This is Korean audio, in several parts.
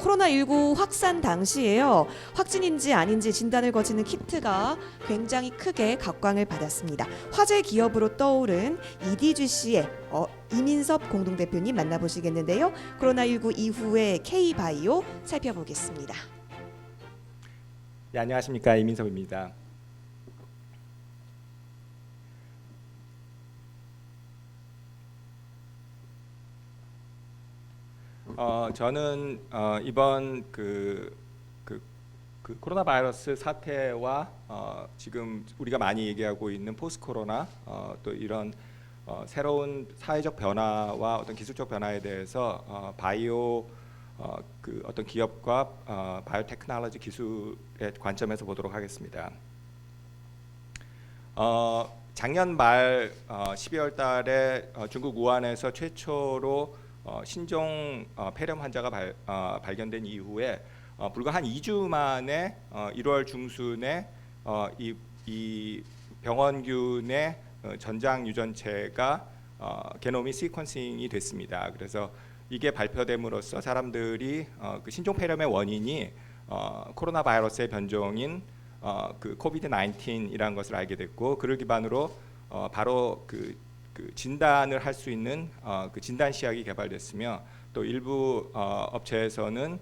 코로나19 확산 당시에요. 확진인지 아닌지 진단을 거치는 키트가 굉장히 크게 각광을 받았습니다. 화제 기업으로 떠오른 EDGC의 이민섭 공동대표님 만나보시겠는데요. 코로나19 이후의 K바이오 살펴보겠습니다. 네, 안녕하십니까, 이민섭입니다. 저는 이번 코로나 바이러스 사태와 지금 우리가 많이 얘기하고 있는 포스트 코로나 또 이런 새로운 사회적 변화와 어떤 기술적 변화에 대해서 바이오 어떤 기업과 바이오 테크놀로지 기술의 관점에서 보도록 하겠습니다. 작년 말 12월 달에 중국 우한에서 최초로 신종 폐렴 환자가 발견된 이후에 불과 한 2주 만에 1월 중순에 이 병원균의 전장 유전체가 게노미 시퀀싱이 됐습니다. 그래서 이게 발표됨으로써 사람들이 그 신종 폐렴의 원인이 코로나 바이러스의 변종인 그 코비드 19이라는 것을 알게 됐고, 그를 기반으로 바로 그 진단을 할 수 있는 그 진단 시약이 개발됐으며, 또 일부 업체에서는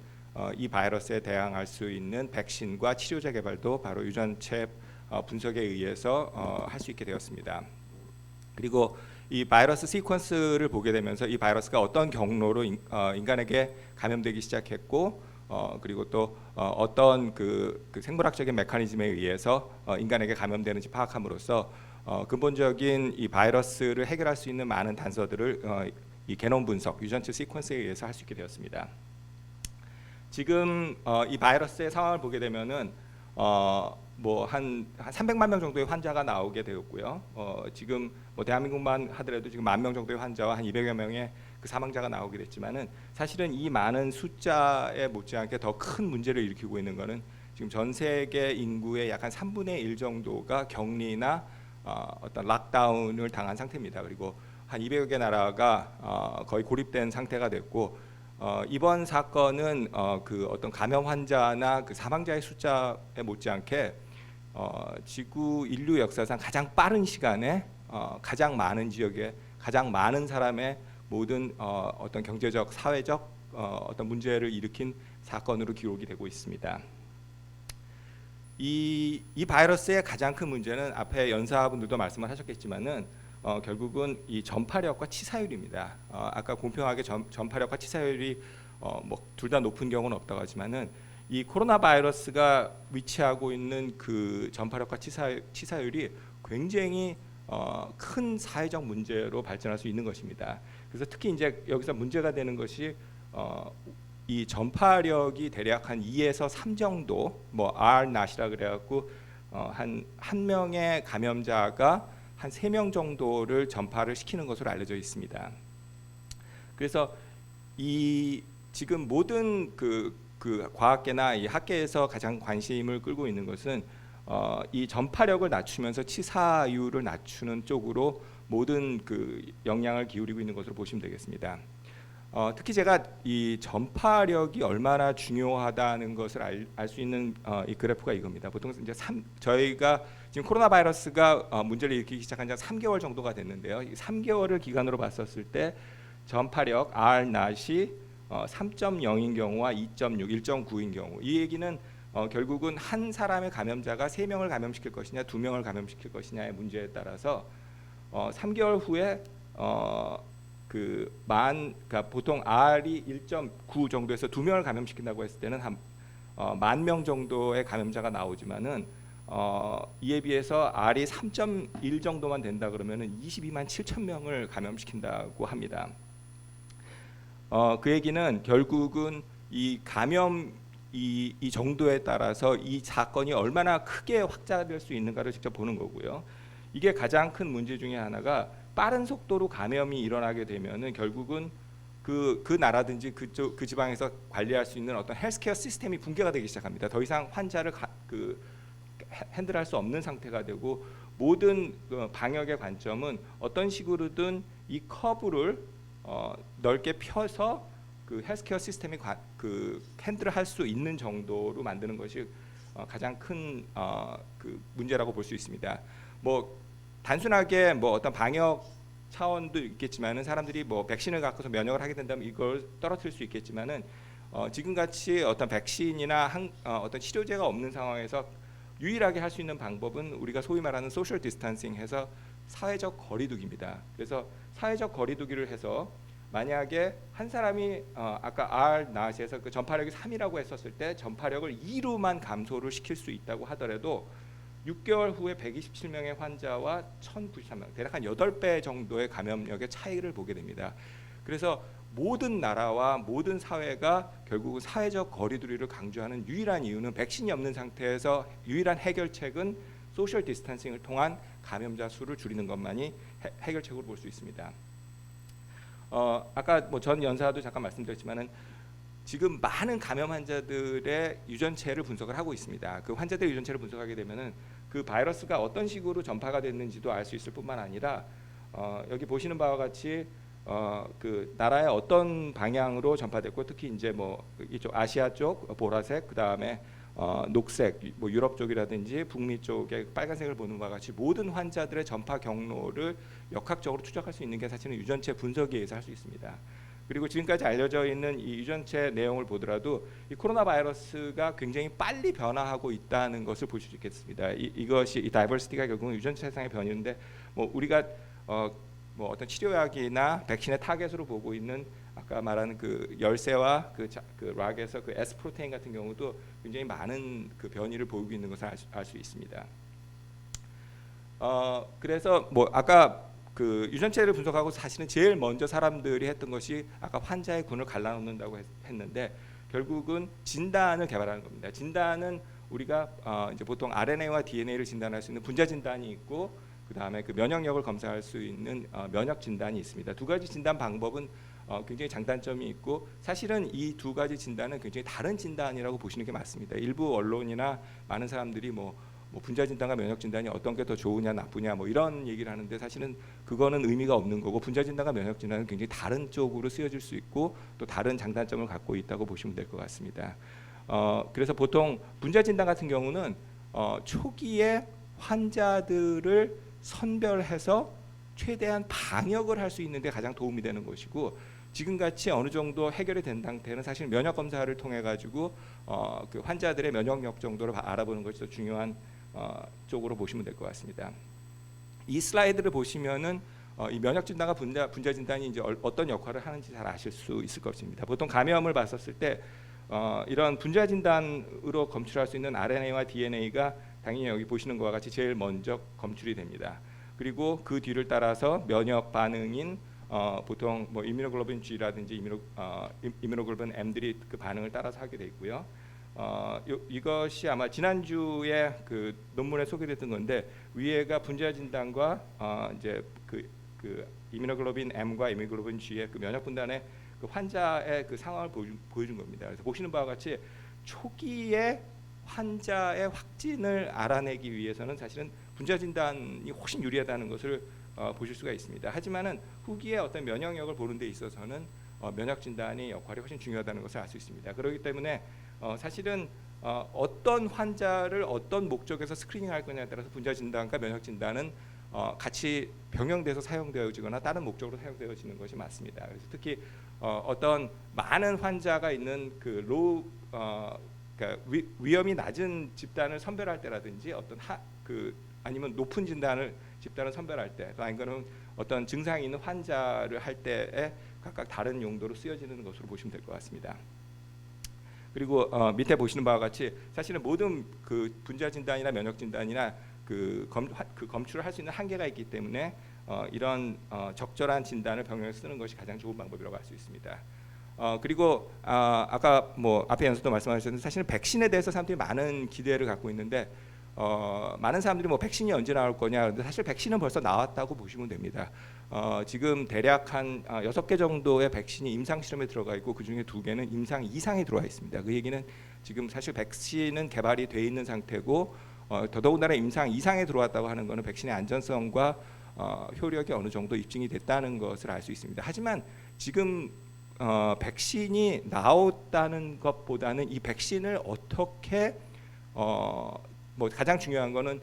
이 바이러스에 대항할 수 있는 백신과 치료제 개발도 바로 유전체 분석에 의해서 할 수 있게 되었습니다. 그리고 이 바이러스 시퀀스를 보게 되면서 이 바이러스가 어떤 경로로 인간에게 감염되기 시작했고, 그리고 또 어떤 그 생물학적인 메커니즘에 의해서 인간에게 감염되는지 파악함으로써 근본적인 이 바이러스를 해결할 수 있는 많은 단서들을 이 게놈 분석, 유전체 시퀀스에 의해서 할 수 있게 되었습니다. 지금 이 바이러스의 상황을 보게 되면은 뭐 한 300만 명 정도의 환자가 나오게 되었고요. 지금 뭐 대한민국만 하더라도 지금 10,000명 정도의 환자와 한 200여 명의 그 사망자가 나오게 됐지만은, 사실은 이 많은 숫자에 못지않게 더 큰 문제를 일으키고 있는 것은 지금 전 세계 인구의 약 한 3분의 1 정도가 격리나 어떤 락다운을 당한 상태입니다. 그리고 한 200여 개 나라가 거의 고립된 상태가 됐고, 이번 사건은 그 어떤 감염 환자나 그 사망자의 숫자에 못지않게 지구 인류 역사상 가장 빠른 시간에 가장 많은 지역에 가장 많은 사람의 모든 어떤 경제적, 사회적 어떤 문제를 일으킨 사건으로 기록이 되고 있습니다. 이 바이러스의 가장 큰 문제는 앞에 연사분들도 말씀을 하셨겠지만은 결국은 이 전파력과 치사율입니다. 아까 공평하게 전파력과 치사율이 뭐 둘 다 높은 경우는 없다고 하지만은 이 코로나 바이러스가 위치하고 있는 그 전파력과 치사율이 굉장히 큰 사회적 문제로 발전할 수 있는 것입니다. 그래서 특히 이제 여기서 문제가 되는 것이 이 전파력이 대략 한 2에서 3 정도, 뭐 R-낫이라 그래갖고 한 명의 감염자가 한 3명 정도를 전파를 시키는 것으로 알려져 있습니다. 그래서 이 지금 모든 그 과학계나 이 학계에서 가장 관심을 끌고 있는 것은 이 전파력을 낮추면서 치사율을 낮추는 쪽으로 모든 그 역량을 기울이고 있는 것으로 보시면 되겠습니다. 특히 제가 이 전파력이 얼마나 중요하다는 것을 알 수 있는 이 그래프가 이겁니다. 보통 이제 저희가 지금 코로나 바이러스가 문제를 일으키기 시작한 지 3개월 정도가 됐는데요. 이 3개월을 기간으로 봤었을 때 전파력 R-낫이 3.0인 경우와 2.6, 1.9인 경우, 이 얘기는 결국은 한 사람의 감염자가 3명을 감염시킬 것이냐 2명을 감염시킬 것이냐의 문제에 따라서 3개월 후에 그러니까 보통 R이 1.9 정도에서 2명을 감염시킨다고 했을 때는 한 10,000명 정도의 감염자가 나오지만은 이에 비해서 R이 3.1 정도만 된다 그러면은 22만 7천 명을 감염시킨다고 합니다. 그 얘기는 결국은 이 감염 이 정도에 따라서 이 사건이 얼마나 크게 확장될 수 있는가를 직접 보는 거고요. 이게 가장 큰 문제 중에 하나가 빠른 속도로 감염이 일어나게 되면은 결국은 그 나라든지 그 지방에서 관리할 수 있는 어떤 헬스케어 시스템이 붕괴가 되기 시작합니다. 더 이상 환자를 핸들할 수 없는 상태가 되고, 모든 방역의 관점은 어떤 식으로든 이 커브를 넓게 펴서 그 헬스케어 시스템이 그 핸들을 할 수 있는 정도로 만드는 것이 가장 큰 그 문제라고 볼 수 있습니다. 뭐 단순하게 뭐 어떤 방역 차원도 있겠지만은 사람들이 뭐 백신을 갖고서 면역을 하게 된다면 이걸 떨어뜨릴 수 있겠지만은 지금같이 어떤 백신이나 어떤 치료제가 없는 상황에서 유일하게 할 수 있는 방법은 우리가 소위 말하는 소셜 디스턴싱해서 사회적 거리두기입니다. 그래서 사회적 거리두기를 해서 만약에 한 사람이 아까 R 나시에서 그 전파력이 3이라고 했었을 때 전파력을 2로만 감소를 시킬 수 있다고 하더라도 6개월 후에 127명의 환자와 1,093명, 대략 한 8배 정도의 감염력의 차이를 보게 됩니다. 그래서 모든 나라와 모든 사회가 결국은 사회적 거리두기를 강조하는 유일한 이유는 백신이 없는 상태에서 유일한 해결책은 소셜 디스턴싱을 통한 감염자 수를 줄이는 것만이 해결책으로 볼 수 있습니다. 아까 뭐 전 연사도 잠깐 말씀드렸지만은 지금 많은 감염 환자들의 유전체를 분석을 하고 있습니다. 그 환자들의 유전체를 분석하게 되면은 그 바이러스가 어떤 식으로 전파가 됐는지도 알 수 있을 뿐만 아니라 여기 보시는 바와 같이 그 나라의 어떤 방향으로 전파됐고 특히 이제 뭐 이쪽 아시아 쪽 보라색, 그 다음에 녹색, 뭐 유럽 쪽이라든지 북미 쪽의 빨간색을 보는 바와 같이 모든 환자들의 전파 경로를 역학적으로 추적할 수 있는 게 사실은 유전체 분석에 의해서 할 수 있습니다. 그리고 지금까지 알려져 있는 이 유전체 내용을 보더라도 이 코로나 바이러스가 굉장히 빨리 변화하고 있다는 것을 볼 수 있겠습니다. 이것이 이 다이버시티가 결국은 유전체상의 변이인데 뭐 우리가 뭐 어떤 치료약이나 백신의 타겟으로 보고 있는 아까 말하는 그 열쇠와 그 락에서 그 S 프로테인 같은 경우도 굉장히 많은 그 변이를 보이고 있는 것을 알 수 있습니다. 그래서 뭐 아까 그 유전체를 분석하고 사실은 제일 먼저 사람들이 했던 것이 아까 환자의 군을 갈라놓는다고 했는데 결국은 진단을 개발하는 겁니다. 진단은 우리가 이제 보통 RNA와 DNA를 진단할 수 있는 분자 진단이 있고 그 다음에 그 면역력을 검사할 수 있는 면역 진단이 있습니다. 두 가지 진단 방법은 굉장히 장단점이 있고 사실은 이 두 가지 진단은 굉장히 다른 진단이라고 보시는 게 맞습니다. 일부 언론이나 많은 사람들이 뭐 분자 진단과 면역 진단이 어떤 게 더 좋으냐 나쁘냐 뭐 이런 얘기를 하는데 사실은 그거는 의미가 없는 거고 분자 진단과 면역 진단은 굉장히 다른 쪽으로 쓰여질 수 있고 또 다른 장단점을 갖고 있다고 보시면 될 것 같습니다. 그래서 보통 분자 진단 같은 경우는 초기에 환자들을 선별해서 최대한 방역을 할 수 있는 데 가장 도움이 되는 것이고 지금같이 어느 정도 해결이 된 상태는 사실 면역 검사를 통해 가지고 그 환자들의 면역력 정도를 알아보는 것이 더 중요한 쪽으로 보시면 될 것 같습니다. 이 슬라이드를 보시면은 이 면역 진단과 분자 진단이 이제 어떤 역할을 하는지 잘 아실 수 있을 것입니다. 보통 감염을 봤었을 때 이런 분자 진단으로 검출할 수 있는 RNA와 DNA가 당연히 여기 보시는 것과 같이 제일 먼저 검출이 됩니다. 그리고 그 뒤를 따라서 면역 반응인 보통 뭐 이뮤노글로빈 G라든지 이뮤노글로빈 M들이 그 반응을 따라서 하게 돼 있고요. 이것이 아마 지난주에 그 논문에 소개됐던 건데 위에가 분자 진단과 이제 그 이뮤노글로빈 M과 이뮤노글로빈 G의 그 면역 분단의 그 환자의 그 상황을 보여준 겁니다. 그래서 보시는 바와 같이 초기에 환자의 확진을 알아내기 위해서는 사실은 분자 진단이 훨씬 유리하다는 것을 보실 수가 있습니다. 하지만은 후기에 어떤 면역력을 보는 데 있어서는 면역 진단의 역할이 훨씬 중요하다는 것을 알 수 있습니다. 그렇기 때문에 사실은 어떤 환자를 어떤 목적에서 스크리닝할 거냐에 따라서 분자 진단과 면역 진단은 같이 병행돼서 사용되어지거나 다른 목적으로 사용되어지는 것이 맞습니다. 그래서 특히 어떤 많은 환자가 있는 그 그러니까 위험이 낮은 집단을 선별할 때라든지 어떤 아니면 높은 집단을 선별할 때, 또 아니면 어떤 증상이 있는 환자를 할 때에 각각 다른 용도로 쓰여지는 것으로 보시면 될 것 같습니다. 그리고 밑에 보시는 바와 같이 사실은 모든 그 분자 진단이나 면역 진단이나 검출을 할 수 있는 한계가 있기 때문에 이런 적절한 진단을 병행해서 쓰는 것이 가장 좋은 방법이라고 할 수 있습니다. 그리고 아까 뭐 앞에 연수도 말씀하셨는데 사실은 백신에 대해서 사람들이 많은 기대를 갖고 있는데 많은 사람들이 뭐 백신이 언제 나올 거냐 그런데 사실 백신은 벌써 나왔다고 보시면 됩니다. 지금 대략 한 6개 정도의 백신이 임상 실험에 들어가 있고 그중에 2개는 임상 이상에 들어와 있습니다. 그 얘기는 지금 사실 백신은 개발이 돼 있는 상태고 더더군다나 임상 이상에 들어왔다고 하는 것은 백신의 안전성과 효력이 어느 정도 입증이 됐다는 것을 알 수 있습니다. 하지만 지금 백신이 나왔다는 것보다는 이 백신을 어떻게 뭐 가장 중요한 거는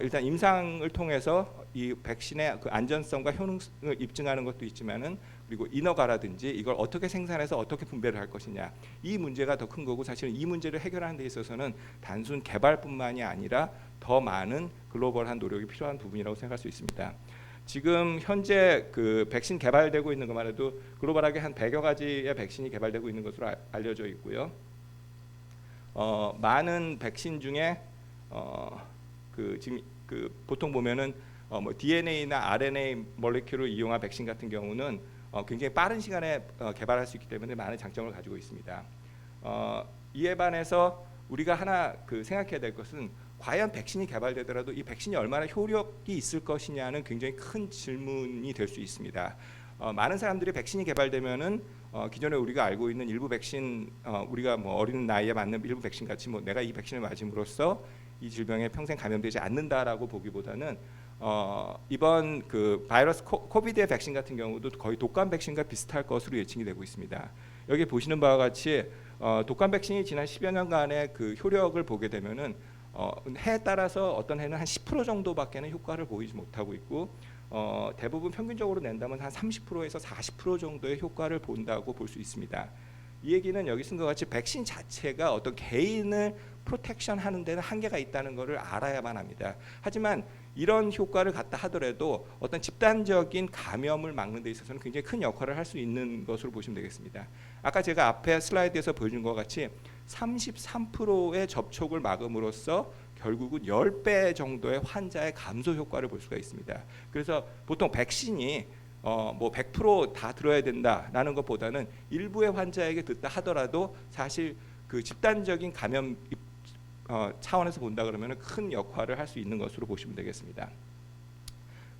일단 임상을 통해서 이 백신의 그 안전성과 효능을 입증하는 것도 있지만은 그리고 인허가라든지 이걸 어떻게 생산해서 어떻게 분배를 할 것이냐, 이 문제가 더 큰 거고, 사실은 이 문제를 해결하는 데 있어서는 단순 개발뿐만이 아니라 더 많은 글로벌한 노력이 필요한 부분이라고 생각할 수 있습니다. 지금 현재 그 백신 개발되고 있는 것만 해도 글로벌하게 한 100여 가지의 백신이 개발되고 있는 것으로 알려져 있고요. 많은 백신 중에 그 지금 그 보통 보면은 뭐 DNA나 RNA 몰레큘을 이용한 백신 같은 경우는 굉장히 빠른 시간에 개발할 수 있기 때문에 많은 장점을 가지고 있습니다. 이에 반해서 우리가 하나 그 생각해야 될 것은, 과연 백신이 개발되더라도 이 백신이 얼마나 효력이 있을 것이냐는 굉장히 큰 질문이 될 수 있습니다. 많은 사람들이 백신이 개발되면은 기존에 우리가 알고 있는 일부 백신, 우리가 뭐 어린 나이에 맞는 일부 백신 같이 뭐 내가 이 백신을 맞음으로써 이 질병에 평생 감염되지 않는다라고 보기보다는 이번 그 바이러스 코비드의 백신 같은 경우도 거의 독감 백신과 비슷할 것으로 예측이 되고 있습니다. 여기 보시는 바와 같이 독감 백신이 지난 10여 년간의 그 효력을 보게 되면은 해에 따라서 어떤 해는 한 10% 정도밖에는 효과를 보이지 못하고 있고, 대부분 평균적으로 낸다면 한 30%에서 40% 정도의 효과를 본다고 볼 수 있습니다. 이 얘기는 여기 쓴 것 같이 백신 자체가 어떤 개인을 프로텍션 하는 데는 한계가 있다는 것을 알아야만 합니다. 하지만 이런 효과를 갖다 하더라도 어떤 집단적인 감염을 막는 데 있어서는 굉장히 큰 역할을 할 수 있는 것으로 보시면 되겠습니다. 아까 제가 앞에 슬라이드에서 보여준 것 같이 33%의 접촉을 막음으로써 결국은 10배 정도의 환자의 감소 효과를 볼 수가 있습니다. 그래서 보통 백신이 뭐 100% 다 들어야 된다라는 것보다는 일부의 환자에게 듣다 하더라도 사실 그 집단적인 감염 차원에서 본다 그러면 큰 역할을 할 수 있는 것으로 보시면 되겠습니다.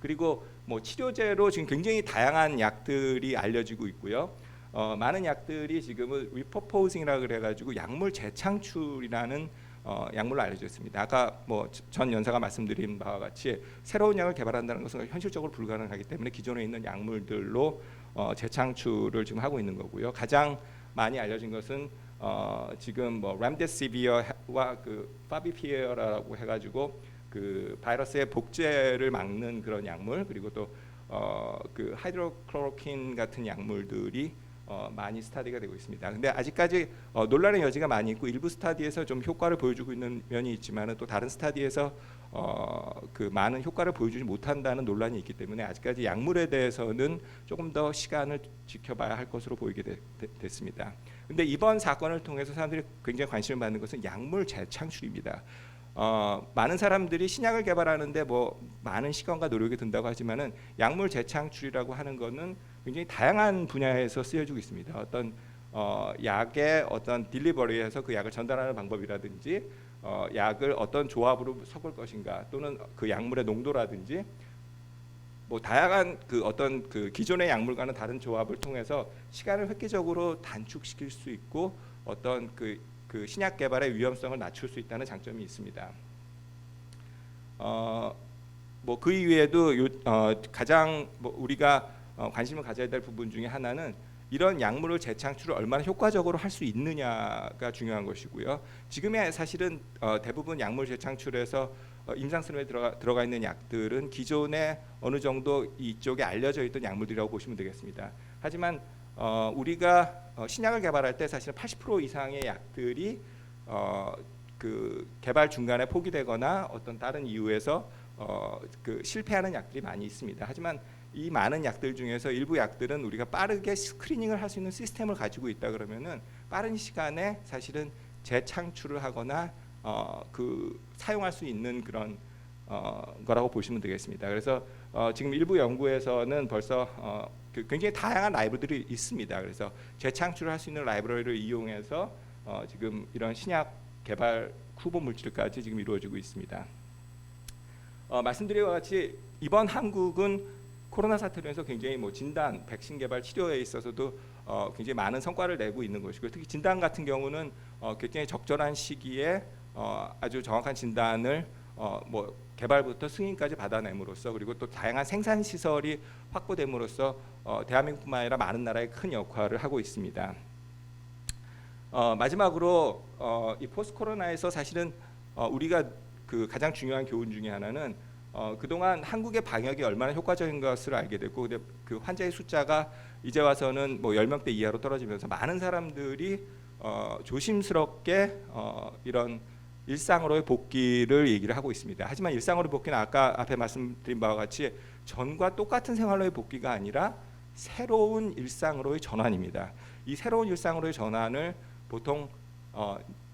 그리고 뭐 치료제로 지금 굉장히 다양한 약들이 알려지고 있고요. 많은 약들이 지금은 리퍼포징이라고 그래가지고 약물 재창출이라는 약물로 알려져 있습니다. 아까 뭐 전 연사가 말씀드린 바와 같이 새로운 약을 개발한다는 것은 현실적으로 불가능하기 때문에 기존에 있는 약물들로 재창출을 지금 하고 있는 거고요. 가장 많이 알려진 것은 지금 뭐 람데시비어와 그 파비피에라라고 해가지고 그 바이러스의 복제를 막는 그런 약물, 그리고 또 그 하이드로클로로킨 같은 약물들이 많이 스타디가 되고 있습니다. 근데 아직까지 논란의 여지가 많이 있고, 일부 스타디에서 좀 효과를 보여주고 있는 면이 있지만 또 다른 스타디에서 그 많은 효과를 보여주지 못한다는 논란이 있기 때문에 아직까지 약물에 대해서는 조금 더 시간을 지켜봐야 할 것으로 보이게 됐습니다. 근데 이번 사건을 통해서 사람들이 굉장히 관심을 받는 것은 약물 재창출입니다. 많은 사람들이 신약을 개발하는데 뭐 많은 시간과 노력이 든다고 하지만은 약물 재창출이라고 하는 것은 굉장히 다양한 분야에서 쓰여지고 있습니다. 어떤 약의 어떤 딜리버리에서 그 약을 전달하는 방법이라든지, 약을 어떤 조합으로 섞을 것인가, 또는 그 약물의 농도라든지, 뭐 다양한 그 어떤 그 기존의 약물과는 다른 조합을 통해서 시간을 획기적으로 단축시킬 수 있고 어떤 그 신약 개발의 위험성을 낮출 수 있다는 장점이 있습니다. 뭐 그 이외에도 가장 뭐 우리가 관심을 가져야 될 부분 중에 하나는 이런 약물을 재창출을 얼마나 효과적으로 할 수 있느냐가 중요한 것이고요. 지금의 사실은 대부분 약물 재창출에서 임상실험에 들어가 있는 약들은 기존에 어느 정도 이쪽에 알려져 있던 약물들이라고 보시면 되겠습니다. 하지만 우리가 신약을 개발할 때 사실은 80% 이상의 약들이 그 개발 중간에 포기되거나 어떤 다른 이유에서 그 실패하는 약들이 많이 있습니다. 하지만 이 많은 약들 중에서 일부 약들은 우리가 빠르게 스크리닝을 할 수 있는 시스템을 가지고 있다 그러면은 빠른 시간에 사실은 재창출을 하거나 그 사용할 수 있는 그런 거라고 보시면 되겠습니다. 그래서 지금 일부 연구에서는 벌써 그 굉장히 다양한 라이브러들이 있습니다. 그래서 재창출을 할 수 있는 라이브러리를 이용해서 지금 이런 신약 개발 후보 물질까지 지금 이루어지고 있습니다. 말씀드린 것 같이 이번 한국은 코로나 사태로 해서 굉장히 뭐 진단, 백신 개발, 치료에 있어서도 굉장히 많은 성과를 내고 있는 것이고, 특히 진단 같은 경우는 굉장히 적절한 시기에 아주 정확한 진단을 뭐 개발부터 승인까지 받아냄으로써 그리고 또 다양한 생산 시설이 확보됨으로써 대한민국뿐만 아니라 많은 나라에 큰 역할을 하고 있습니다. 마지막으로 이 포스트 코로나에서 사실은 우리가 그 가장 중요한 교훈 중에 하나는 그동안 한국의 방역이 얼마나 효과적인 것을 알게 됐고, 근데 그 환자의 숫자가 이제 와서는 뭐 10명대 이하로 떨어지면서 많은 사람들이 조심스럽게 이런 일상으로의 복귀를 얘기를 하고 있습니다. 하지만 일상으로의 복귀는 아까 앞에 말씀드린 바와 같이 전과 똑같은 생활로의 복귀가 아니라 새로운 일상으로의 전환입니다. 이 새로운 일상으로의 전환을 보통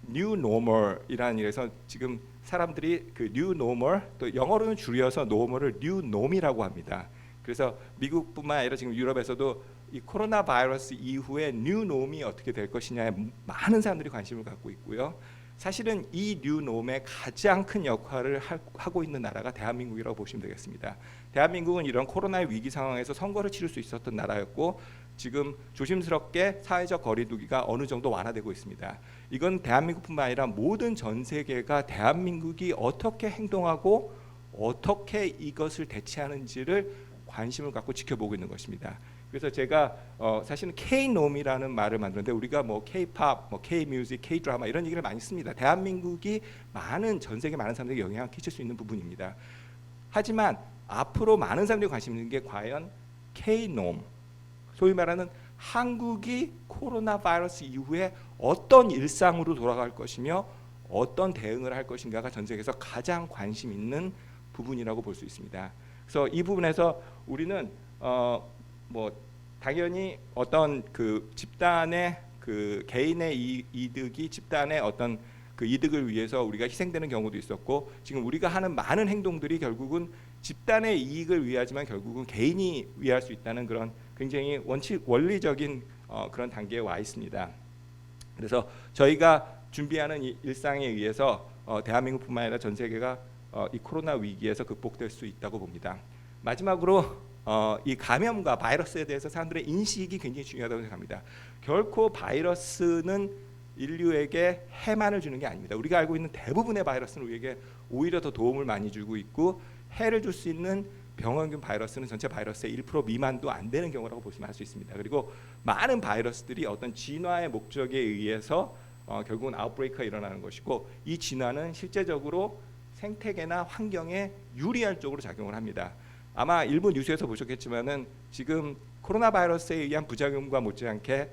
New Normal이라는 이래서 지금 사람들이 그 New Normal, 또 영어로는 줄여서 Normal을 New Norm이라고 합니다. 그래서 미국뿐만 아니라 지금 유럽에서도 이 코로나 바이러스 이후에 New Norm이 어떻게 될 것이냐에 많은 사람들이 관심을 갖고 있고요. 사실은 이 New Norm의 가장 큰 역할을 하고 있는 나라가 대한민국이라고 보시면 되겠습니다. 대한민국은 이런 코로나의 위기 상황에서 선거를 치를 수 있었던 나라였고, 지금 조심스럽게 사회적 거리두기가 어느 정도 완화되고 있습니다. 이건 대한민국뿐만 아니라 모든 전 세계가 대한민국이 어떻게 행동하고 어떻게 이것을 대체하는지를 관심을 갖고 지켜보고 있는 것입니다. 그래서 제가 사실은 K-놈이라는 말을 만드는데, 우리가 뭐 K-팝, 뭐 K-뮤직, K-드라마 이런 얘기를 많이 씁니다. 대한민국이 전 세계 많은 사람들에게 영향을 끼칠 수 있는 부분입니다. 하지만 앞으로 많은 사람들이 관심 있는 게 과연 K-놈, 소위 말하는 한국이 코로나 바이러스 이후에 어떤 일상으로 돌아갈 것이며 어떤 대응을 할 것인가가 전 세계에서 가장 관심 있는 부분이라고 볼 수 있습니다. 그래서 이 부분에서 우리는 뭐 당연히 어떤 그 집단의 그 개인의 이득이 집단의 어떤 그 이득을 위해서 우리가 희생되는 경우도 있었고, 지금 우리가 하는 많은 행동들이 결국은 집단의 이익을 위하지만 결국은 개인이 위할 수 있다는 그런 굉장히 원리적인 그런 단계에 와 있습니다. 그래서 저희가 준비하는 이 일상에 의해서 대한민국뿐만 아니라 전 세계가 이 코로나 위기에서 극복될 수 있다고 봅니다. 마지막으로 이 감염과 바이러스에 대해서 사람들의 인식이 굉장히 중요하다고 생각합니다. 결코 바이러스는 인류에게 해만을 주는 게 아닙니다. 우리가 알고 있는 대부분의 바이러스는 우리에게 오히려 더 도움을 많이 주고 있고, 해를 줄 수 있는 병원균 바이러스는 전체 바이러스의 1% 미만도 안 되는 경우라고 보시면 할 수 있습니다. 그리고 많은 바이러스들이 어떤 진화의 목적에 의해서 결국은 아웃브레이크가 일어나는 것이고, 이 진화는 실제적으로 생태계나 환경에 유리할 쪽으로 작용을 합니다. 아마 일부 뉴스에서 보셨겠지만은 지금 코로나 바이러스에 의한 부작용과 못지않게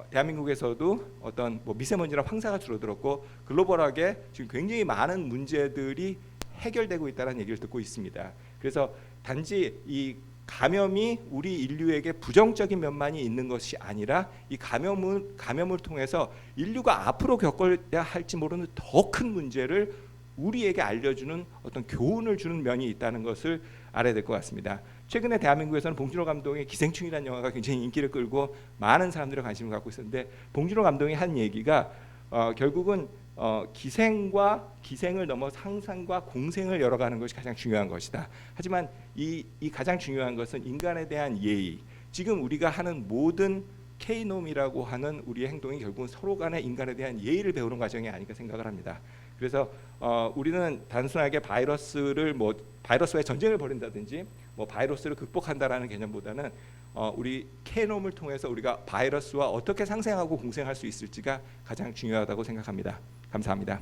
대한민국에서도 어떤 뭐 미세먼지나 황사가 줄어들었고, 글로벌하게 지금 굉장히 많은 문제들이 해결되고 있다는 얘기를 듣고 있습니다. 그래서 단지 이 감염이 우리 인류에게 부정적인 면만이 있는 것이 아니라 이 감염을 통해서 인류가 앞으로 겪어야 할지 모르는 더 큰 문제를 우리에게 알려주는 어떤 교훈을 주는 면이 있다는 것을 알아야 될 것 같습니다. 최근에 대한민국에서는 봉준호 감독의 기생충이라는 영화가 굉장히 인기를 끌고 많은 사람들의 관심을 갖고 있었는데, 봉준호 감독이 한 얘기가 결국은 기생을 넘어 상상과 공생을 열어가는 것이 가장 중요한 것이다. 하지만 이 가장 중요한 것은 인간에 대한 예의. 지금 우리가 하는 모든 K놈이라고 하는 우리의 행동이 결국은 서로 간의 인간에 대한 예의를 배우는 과정이 아닐까 생각을 합니다. 그래서 우리는 단순하게 바이러스와의 전쟁을 벌인다든지 뭐 바이러스를 극복한다라는 개념보다는 우리 K놈을 통해서 우리가 바이러스와 어떻게 상생하고 공생할 수 있을지가 가장 중요하다고 생각합니다. 감사합니다.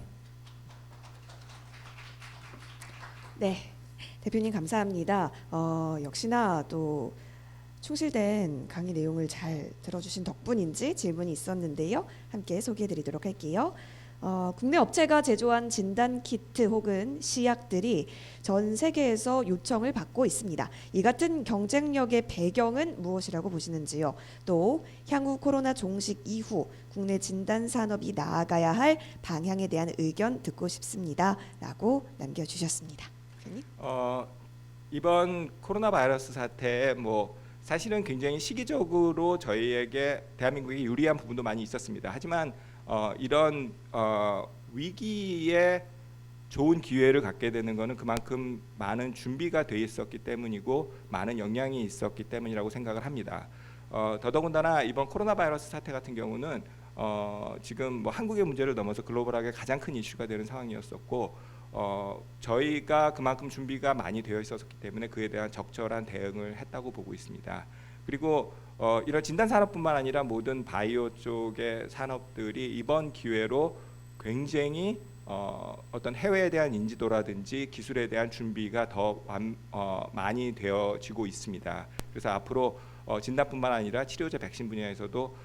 네, 대표님 감사합니다. 역시나 또 충실된 강의 내용을 잘 들어주신 덕분인지 질문이 있었는데요. 함께 소개해드리도록 할게요. 국내 업체가 제조한 진단 키트 혹은 시약들이 전 세계에서 요청을 받고 있습니다. 이 같은 경쟁력의 배경은 무엇이라고 보시는지요? 또 향후 코로나 종식 이후 국내 진단 산업이 나아가야 할 방향에 대한 의견 듣고 싶습니다. 라고 남겨주셨습니다. 이번 코로나 바이러스 사태에 사실은 굉장히 시기적으로 저희에게 대한민국에 유리한 부분도 많이 있었습니다. 하지만 이런 위기에 좋은 기회를 갖게 되는 것은 그만큼 많은 준비가 돼 있었기 때문이고 많은 역량이 있었기 때문이라고 생각을 합니다. 더더군다나 이번 코로나 바이러스 사태 같은 경우는 지금 한국의 문제를 넘어서 글로벌하게 가장 큰 이슈가 되는 상황이었었고, 저희가 그만큼 준비가 많이 되어 있었기 때문에 그에 대한 적절한 대응을 했다고 보고 있습니다. 그리고 이런 진단 산업뿐만 아니라 모든 바이오 쪽의 산업들이 이번 기회로 굉장히 어떤 해외에 대한 인지도라든지 기술에 대한 준비가 더 많이 되어지고 있습니다. 그래서 앞으로 진단뿐만 아니라 치료제 백신 분야에서도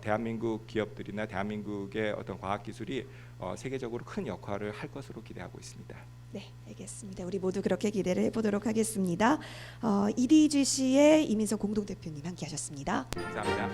대한민국 기업들이나 대한민국의 어떤 과학 기술이 세계적으로 큰 역할을 할 것으로 기대하고 있습니다. 네, 알겠습니다. 우리 모두 그렇게 기대를 해보도록 하겠습니다. EDGC의 이민석 공동대표님 함께하셨습니다. 감사합니다.